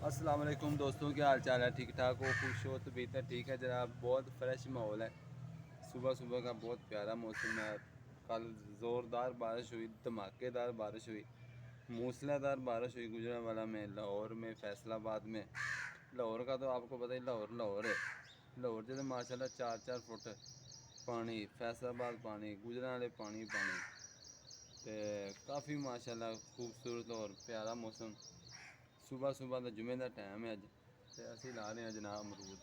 السلام علیکم دوستوں، کیا حال چال ہے؟ ٹھیک ٹھاک ہو؟ خوش ہو تو بہتر ٹھیک ہے جناب۔ بہت فریش ماحول ہے، صبح صبح کا بہت پیارا موسم ہے۔ کل زوردار بارش ہوئی، دھماکے دار بارش ہوئی، موسلا دار بارش ہوئی گجرانوالہ میں، لاہور میں، فیصل آباد میں۔ لاہور کا تو آپ کو پتہ ہی، لاہور ہے۔ لاہور جیسے ماشاء اللہ 4 فٹ پانی، فیصل آباد پانی، گجرانوالے پانی کافی ماشاء اللہ خوبصورت اور پیارا موسم۔ صبح صبح کا جمعے کا ٹائم ہے اج، تے اسی لا رہے ہیں جناب امرود۔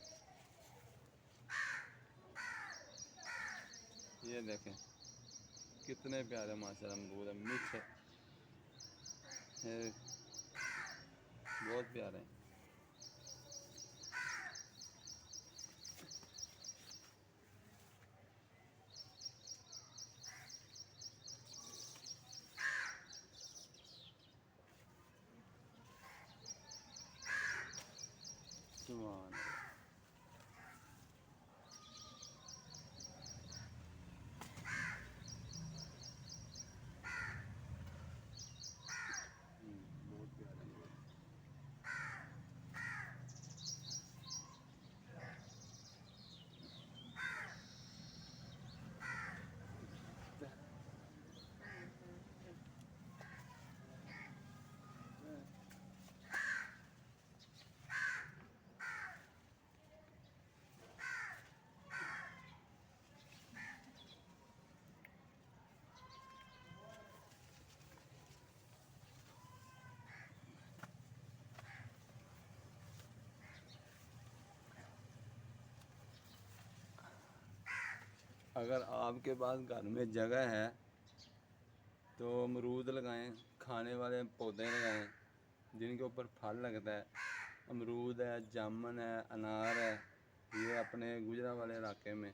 یہ دیکھیں کتنے پیارے ماشاء اللہ امرود ہیں، میٹھے، بہت پیارے ہیں۔ سبحان اللہ۔ بہت پیارے امرود۔ اگر آپ کے پاس گھر میں جگہ ہے تو امرود لگائیں، کھانے والے پودے لگائیں جن کے اوپر پھل لگتا ہے۔ امرود ہے، جامن ہے، انار ہے، یہ اپنے گجرانوالے علاقے میں،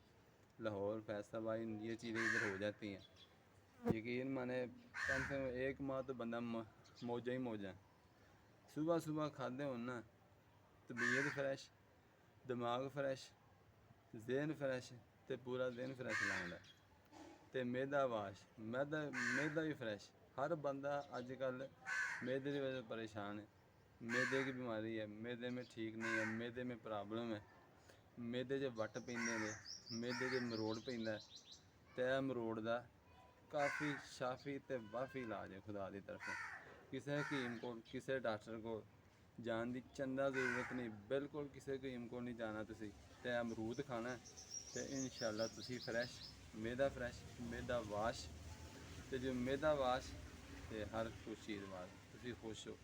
لاہور، فیصل آباد، یہ چیزیں ادھر ہو جاتی ہیں۔ یقین مانے کم سے کم 1 ماہ تو بندہ موجہ ہی موجہ۔ صبح صبح کھاتے ہو نا، طبیعت فریش، دماغ فریش، ذہن فریش، تے پورا دن فریش لگتا ہے۔ تے میدا واش، میدا بھی فریش۔ ہر بندہ اج کل میدے کی وجہ سے پریشان ہے، میدے کی بیماری ہے، میدے میں ٹھیک نہیں ہے، میدے میں پرابلم ہے، میدے سے وٹ پیندے نے، میدے سے مروڑ پیندا ہے۔ تے مروڑ دا کافی شافی تے وافی علاج ہے خدا دی طرف۔ کسی حکیم کو، کسی ڈاکٹر کو جان دی چندہ ضرورت نہیں، بالکل کسی حکیم کو نہیں جانا تسی۔ تے امرود کھانا ہے تے انشاءاللہ تسی فریش، میدا فریش، میدا واش، تے جو میدا واش تے ہر کچھ چیز واش، تسی خوش ہو۔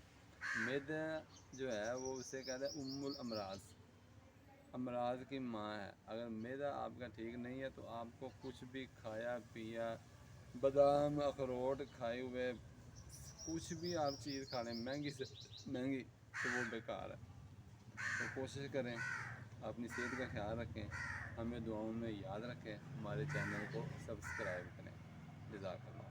میدا جو ہے وہ اسے کہتے ہیں ام الامراض، امراض کی ماں ہے۔ اگر میدا آپ کا ٹھیک نہیں ہے تو آپ کو کچھ بھی کھایا پیا، بادام، اخروٹ کھائے ہوئے، کچھ بھی آپ چیز کھا لیں مہنگی سے مہنگی تو وہ بیکار ہے۔ تو کوشش کریں اپنی صحت کا خیال رکھیں، ہمیں دعاؤں میں یاد رکھیں، ہمارے چینل کو سبسکرائب کریں۔ جزاک اللہ۔